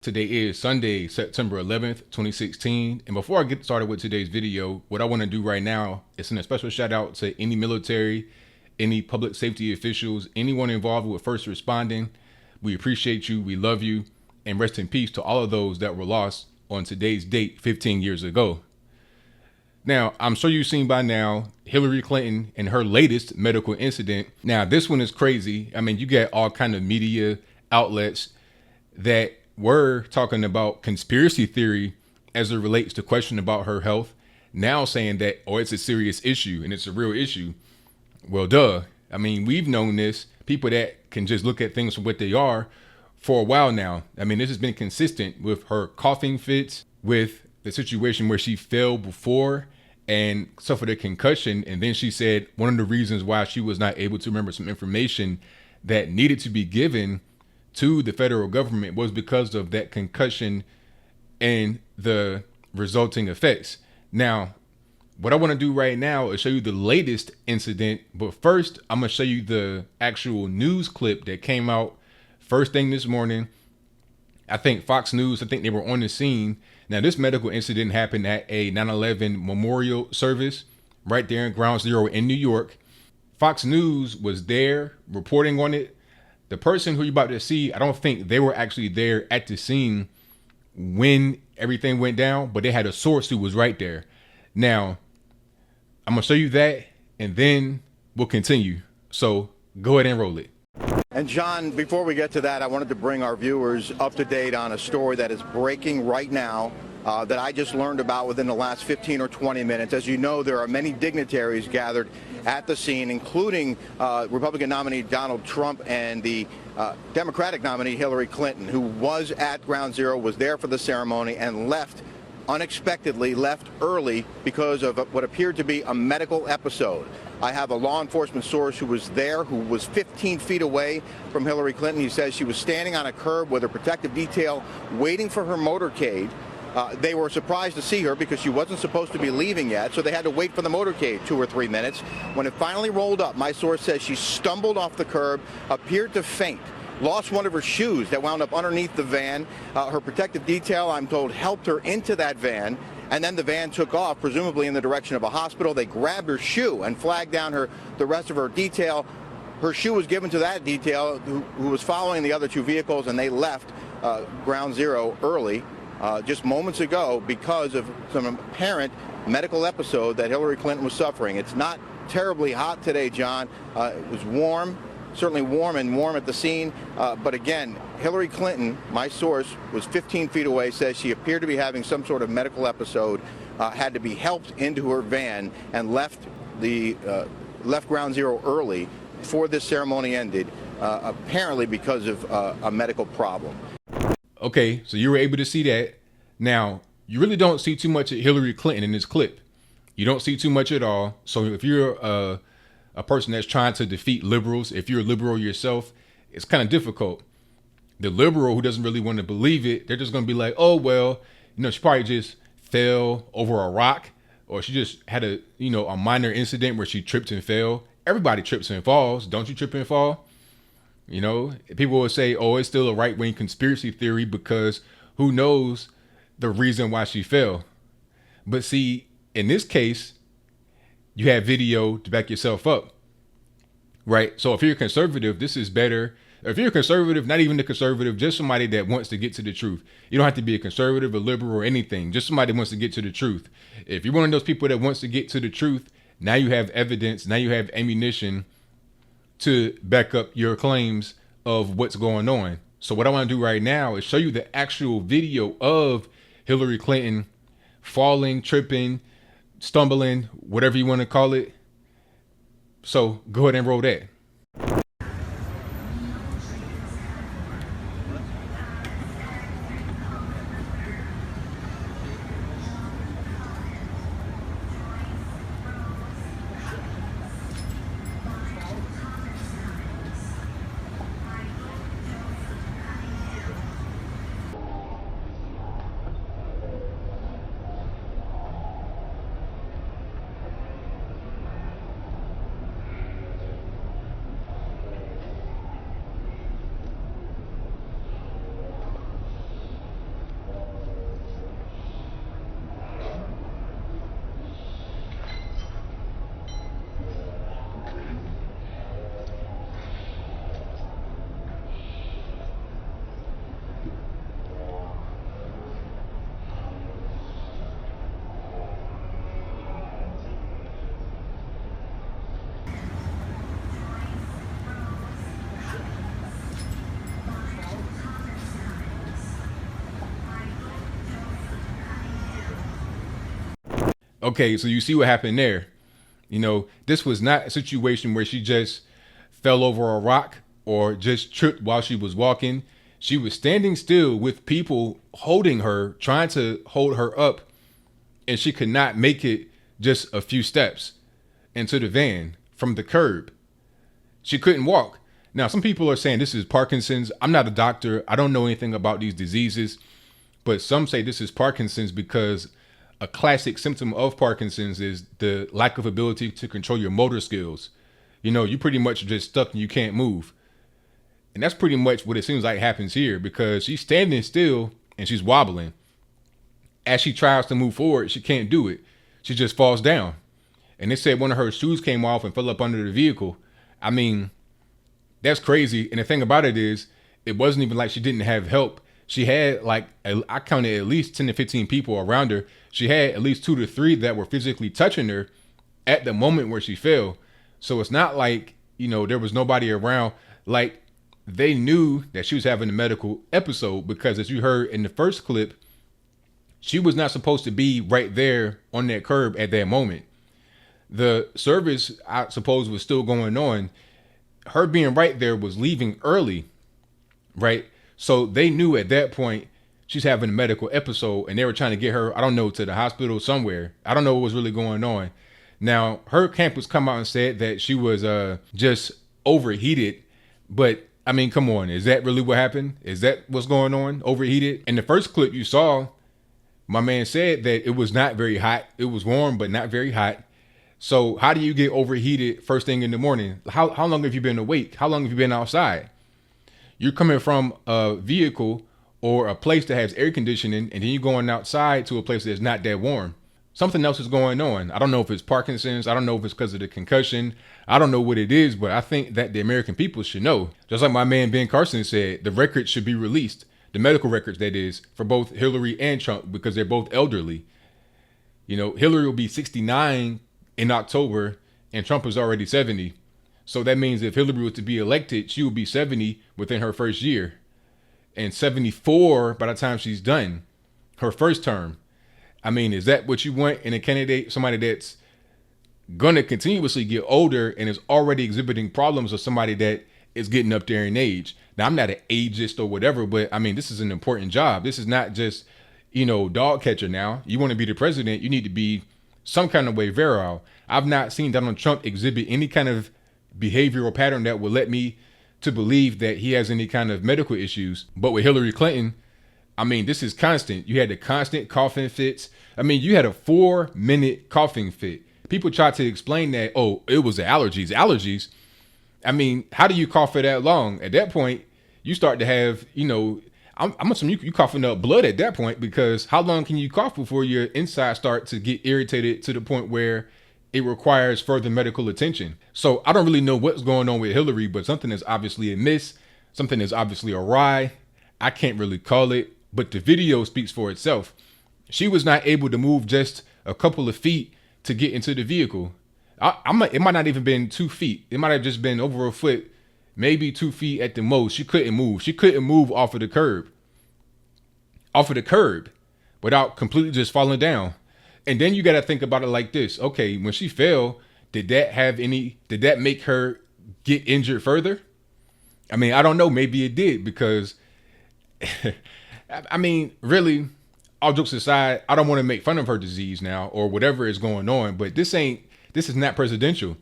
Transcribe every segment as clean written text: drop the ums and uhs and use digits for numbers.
Today is Sunday, September 11th, 2016. And before I get started with today's video, what I want to do right now is send a special shout out to any military, any public safety officials, anyone involved with first responding. We appreciate you. We love you. And rest in peace to all of those that were lost on today's date 15 years ago. Now, I'm sure you've seen by now Hillary Clinton and her latest medical incident. Now, this one is crazy. I mean, you get all kind of media outlets that were talking about conspiracy theory as it relates to question about her health, now saying that, oh, it's a serious issue and it's a real issue. Well, duh. I mean, we've known this. People that can just look at things for what they are for a while now. I mean, this has been consistent with her coughing fits, with the situation where she fell before and suffered a concussion. And then she said one of the reasons why she was not able to remember some information that needed to be given to the federal government was because of that concussion and the resulting effects. Now, what I want to do right now is show you the latest incident. But first, I'm going to show you the actual news clip that came out first thing this morning. I think Fox News, I think they were on the scene. Now, this medical incident happened at a 9/11 memorial service right there in Ground Zero in New York. Fox News was there reporting on it. The person who you're about to see, I don't think they were actually there at the scene when everything went down, but they had a source who was right there. Now, I'm going to show you that, and then we'll continue. So go ahead and roll it. And John, before we get to that, I wanted to bring our viewers up to date on a story that is breaking right now that I just learned about within the last 15 or 20 minutes. As you know, there are many dignitaries gathered at the scene, including Republican nominee Donald Trump and the Democratic nominee Hillary Clinton, who was at Ground Zero, was there for the ceremony, and left unexpectedly, left early because of what appeared to be a medical episode. I have a law enforcement source who was there, who was 15 feet away from Hillary Clinton. He says she was standing on a curb with her protective detail waiting for her motorcade. They were surprised to see her because she wasn't supposed to be leaving yet, so they had to wait for the motorcade 2 or 3 minutes. When it finally rolled up, my source says she stumbled off the curb, appeared to faint, lost one of her shoes that wound up underneath the van. Her protective detail, I'm told, helped her into that van, and then the van took off, presumably in the direction of a hospital. They grabbed her shoe and flagged down the rest of her detail. Her shoe was given to that detail who was following the other two vehicles, and they left Ground Zero early just moments ago because of some apparent medical episode that Hillary Clinton was suffering. It's not terribly hot today, John. It was warm. Certainly warm at the scene. But again, Hillary Clinton, my source, was 15 feet away, says she appeared to be having some sort of medical episode, had to be helped into her van, and left Ground Zero early before this ceremony ended, apparently because of a medical problem. Okay, so you were able to see that. Now, you really don't see too much of Hillary Clinton in this clip. You don't see too much at all. So if you're a person that's trying to defeat liberals, if you're a liberal yourself, it's kind of difficult. The liberal who doesn't really want to believe it, they're just going to be like, oh, well, she probably just fell over a rock, or she just had a minor incident where she tripped and fell. Everybody trips and falls. Don't you trip and fall? People will say, oh, it's still a right-wing conspiracy theory because who knows the reason why she fell. But see, in this case, you have video to back yourself up, right? So if you're a conservative, this is better. If you're a conservative, not even a conservative, just somebody that wants to get to the truth. You don't have to be a conservative, a liberal, or anything. Just somebody that wants to get to the truth. If you're one of those people that wants to get to the truth, now you have evidence, now you have ammunition to back up your claims of what's going on. So what I want to do right now is show you the actual video of Hillary Clinton falling, tripping, stumbling, whatever you want to call it. So go ahead and roll that. Okay, so you see what happened there. This was not a situation where she just fell over a rock or just tripped while she was walking. She was standing still with people holding her, trying to hold her up, and she could not make it just a few steps into the van from the curb. She couldn't walk. Now, some people are saying this is Parkinson's. I'm not a doctor. I don't know anything about these diseases, but some say this is Parkinson's because a classic symptom of Parkinson's is the lack of ability to control your motor skills. You pretty much just stuck and you can't move. And that's pretty much what it seems like happens here, because she's standing still and she's wobbling. As she tries to move forward, she can't do it. She just falls down. And they said one of her shoes came off and fell up under the vehicle. I mean, that's crazy. And the thing about it is, it wasn't even like she didn't have help. She had I counted at least 10 to 15 people around her. She had at least 2 to 3 that were physically touching her at the moment where she fell. So it's not like, there was nobody around. Like, they knew that she was having a medical episode, because as you heard in the first clip, she was not supposed to be right there on that curb at that moment. The service, I suppose, was still going on. Her being right there was leaving early, right? So they knew at that point she's having a medical episode, and they were trying to get her, I don't know, to the hospital somewhere. I don't know what was really going on. Now, her campus come out and said that she was just overheated. But, I mean, come on. Is that really what happened? Is that what's going on? Overheated? In the first clip you saw, my man said that it was not very hot. It was warm, but not very hot. So how do you get overheated first thing in the morning? How long have you been awake? How long have you been outside? You're coming from a vehicle or a place that has air conditioning, and then you're going outside to a place that's not that warm. Something else is going on. I don't know if it's Parkinson's. I don't know if it's because of the concussion. I don't know what it is, but I think that the American people should know. Just like my man Ben Carson said, the records should be released. The medical records, that is, for both Hillary and Trump, because they're both elderly. Hillary will be 69 in October, and Trump is already 70. So that means if Hillary was to be elected, she would be 70 within her first year, and 74 by the time she's done her first term. I mean, is that what you want in a candidate? Somebody that's going to continuously get older and is already exhibiting problems, or somebody that is getting up there in age? Now, I'm not an ageist or whatever, but I mean, this is an important job. This is not just, dog catcher now. You want to be the president, you need to be some kind of way virile. I've not seen Donald Trump exhibit any kind of behavioral pattern that would let me to believe that he has any kind of medical issues. But with Hillary Clinton, I mean, this is constant. You had the constant coughing fits. I mean, you had a 4-minute coughing fit. People try to explain that, oh, it was the allergies. Allergies. I mean, how do you cough for that long? At that point, you start to have, I'm assuming you coughing up blood at that point, because how long can you cough before your insides start to get irritated to the point where it requires further medical attention? So I don't really know what's going on with Hillary, but something is obviously amiss. Something is obviously awry. I can't really call it, but the video speaks for itself. She was not able to move just a couple of feet to get into the vehicle. It might not even been 2 feet. It might have just been over a foot, maybe 2 feet at the most. She couldn't move. She couldn't move off of the curb. Off of the curb without completely just falling down. And then you got to think about it like this. Okay, when she fell, did that make her get injured further? I mean, I don't know. Maybe it did, because I mean, really, all jokes aside, I don't want to make fun of her disease now or whatever is going on, but this is not presidential.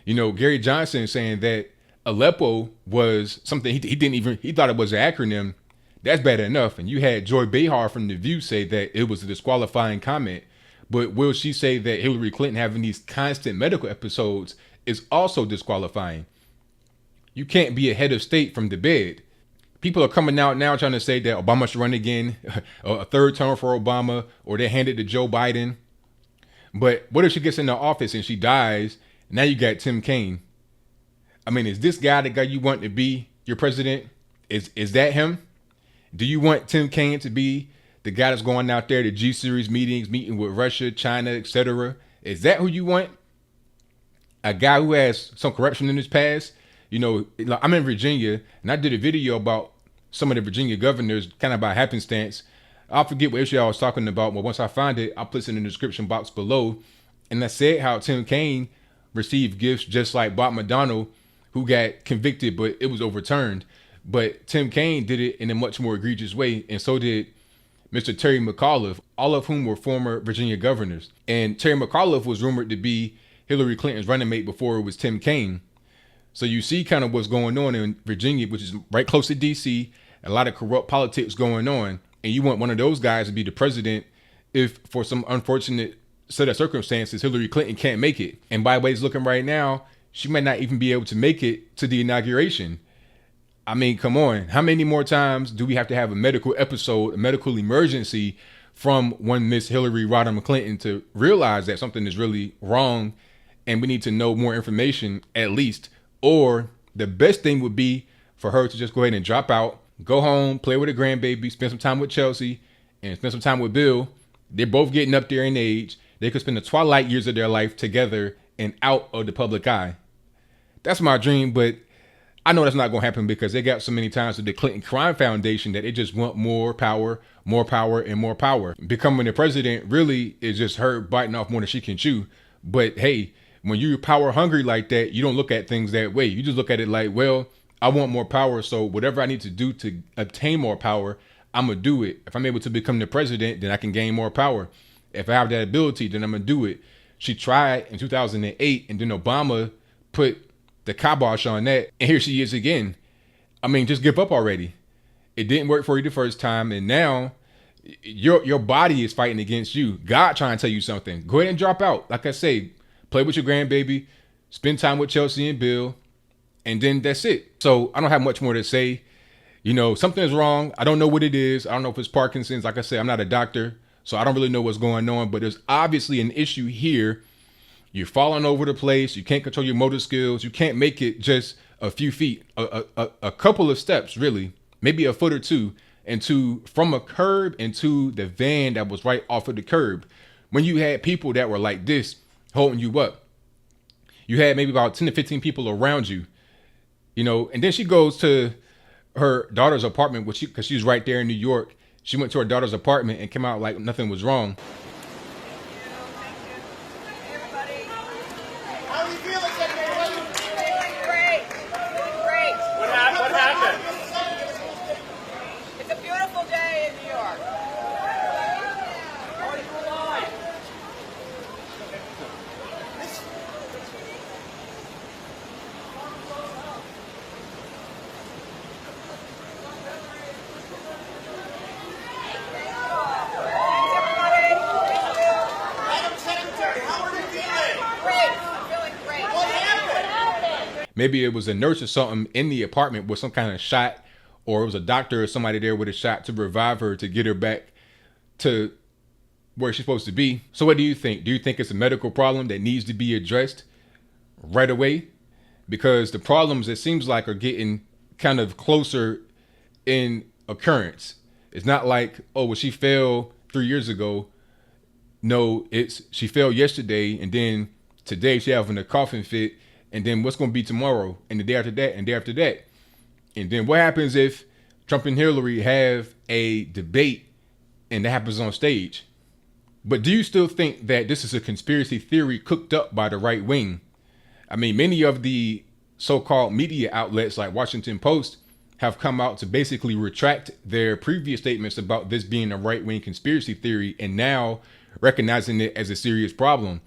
Gary Johnson saying that Aleppo was something he thought it was an acronym. That's bad enough. And you had Joy Behar from The View say that it was a disqualifying comment. But will she say that Hillary Clinton having these constant medical episodes is also disqualifying? You can't be a head of state from the bed. People are coming out now trying to say that Obama should run again, a third term for Obama, or they hand it to Joe Biden. But what if she gets into office and she dies? Now you got Tim Kaine. I mean, is this guy the guy you want to be your president? Is that him? Do you want Tim Kaine to be the guy that's going out there to G-series meetings, meeting with Russia, China, etc.? Is that who you want? A guy who has some corruption in his past? I'm in Virginia, and I did a video about some of the Virginia governors, kind of by happenstance. I'll forget what issue I was talking about, but once I find it, I'll put it in the description box below. And I said how Tim Kaine received gifts just like Bob McDonnell, who got convicted, but it was overturned. But Tim Kaine did it in a much more egregious way, and so did Mr. Terry McAuliffe, all of whom were former Virginia governors. And Terry McAuliffe was rumored to be Hillary Clinton's running mate before it was Tim Kaine. So you see kind of what's going on in Virginia, which is right close to D.C., a lot of corrupt politics going on. And you want one of those guys to be the president if, for some unfortunate set of circumstances, Hillary Clinton can't make it. And by the way it's looking right now, she might not even be able to make it to the inauguration. I mean, come on. How many more times do we have to have a medical episode, a medical emergency from one Miss Hillary Rodham Clinton to realize that something is really wrong and we need to know more information at least? Or the best thing would be for her to just go ahead and drop out, go home, play with her grandbaby, spend some time with Chelsea, and spend some time with Bill. They're both getting up there in age. They could spend the twilight years of their life together and out of the public eye. That's my dream, but I know that's not going to happen because they got so many times with the Clinton Crime Foundation that they just want more power, and more power. Becoming the president really is just her biting off more than she can chew. But hey, when you're power hungry like that, you don't look at things that way. You just look at it like, well, I want more power, so whatever I need to do to obtain more power, I'm going to do it. If I'm able to become the president, then I can gain more power. If I have that ability, then I'm going to do it. She tried in 2008, and then Obama put the kibosh on that, and here she is again. I mean, just give up already. It didn't work for you the first time, and now your body is fighting against you. God trying to tell you something. Go ahead and drop out. Like I say, play with your grandbaby, spend time with Chelsea and Bill, and then that's it. So I don't have much more to say. You know, something is wrong. I don't know what it is. I don't know if it's Parkinson's. Like I said, I'm not a doctor, so I don't really know what's going on, but there's obviously an issue here. You're falling over the place. You can't control your motor skills. You can't make it just a few feet, a couple of steps, really, maybe a foot or two, from a curb into the van that was right off of the curb. When you had people that were like this holding you up, you had maybe about 10 to 15 people around you, you know, and then she goes to her daughter's apartment, because she's right there in New York. She went to her daughter's apartment and came out like nothing was wrong. Maybe it was a nurse or something in the apartment with some kind of shot, or it was a doctor or somebody there with a shot to revive her, to get her back to where she's supposed to be. So what do you think? Do you think it's a medical problem that needs to be addressed right away? Because the problems, it seems like, are getting kind of closer in occurrence. It's not like, oh, well, she fell 3 years ago. No, it's she fell yesterday, and then today she having a coughing fit. And then what's going to be tomorrow, and the day after that, and day after that? And then what happens if Trump and Hillary have a debate and that happens on stage? But do you still think that this is a conspiracy theory cooked up by the right wing? I mean, many of the so-called media outlets like Washington Post have come out to basically retract their previous statements about this being a right-wing conspiracy theory, and now recognizing it as a serious problem.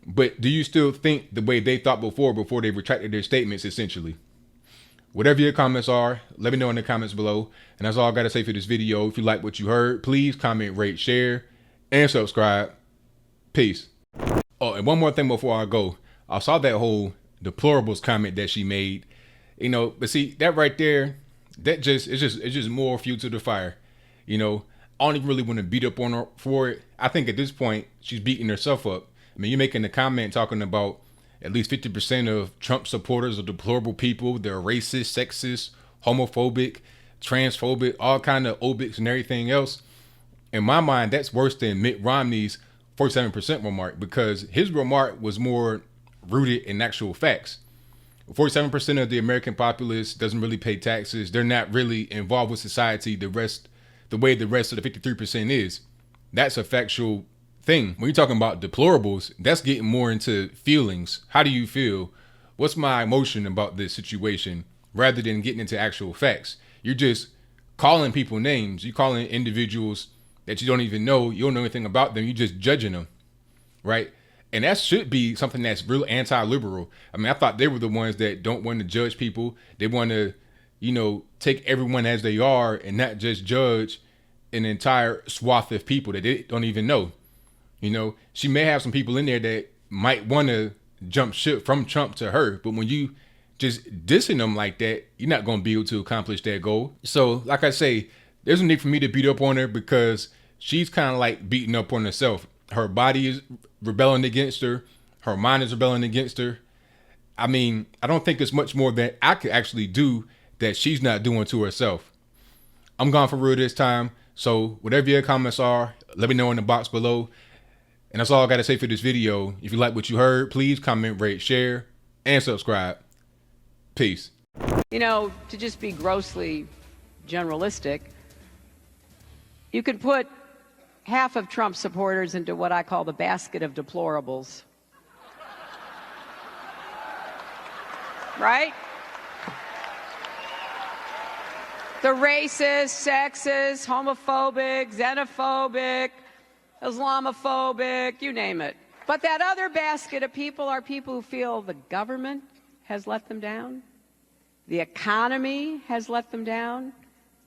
But do you still think the way they thought before they retracted their statements, essentially? Whatever your comments are, let me know in the comments below. And that's all I got to say for this video. If you like what you heard, please comment, rate, share, and subscribe. Peace. Oh, and one more thing before I go. I saw that whole deplorables comment that she made. You know, but see, that right there, it's just more fuel to the fire. You know, I don't even really want to beat up on her for it. I think at this point, she's beating herself up. I mean, you're making a comment talking about at least 50% of Trump supporters are deplorable people. They're racist, sexist, homophobic, transphobic, all kind of obics and everything else. In my mind, that's worse than Mitt Romney's 47% remark, because his remark was more rooted in actual facts. 47% of the American populace doesn't really pay taxes. They're not really involved with society the rest the way the rest of the 53% is. That's a factual thing. When you're talking about deplorables, that's getting more into feelings. How do you feel? What's my emotion about this situation? Rather than getting into actual facts. You're just calling people names. You're calling individuals that you don't even know. You don't know anything about them. You're just judging them, right? And that should be something that's real anti-liberal. I mean, I thought they were the ones that don't want to judge people. They want to, take everyone as they are and not just judge an entire swath of people that they don't even know. She may have some people in there that might want to jump ship from Trump to her, but when you just dissing them like that, you're not going to be able to accomplish that goal. So, like I say, there's no need for me to beat up on her because she's kind of like beating up on herself. Her body is rebelling against her. Her mind is rebelling against her. I mean, I don't think it's much more that I could actually do that she's not doing to herself. I'm gone for real this time. So whatever your comments are, let me know in the box below. And that's all I got to say for this video. If you like what you heard, please comment, rate, share, and subscribe. Peace. To just be grossly generalistic, you could put half of Trump supporters into what I call the basket of deplorables. Right? The racist, sexist, homophobic, xenophobic, Islamophobic, you name it. But that other basket of people are people who feel the government has let them down. The economy has let them down.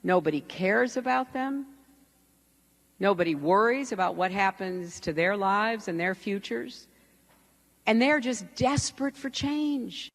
Nobody cares about them. Nobody worries about what happens to their lives and their futures. And they're just desperate for change.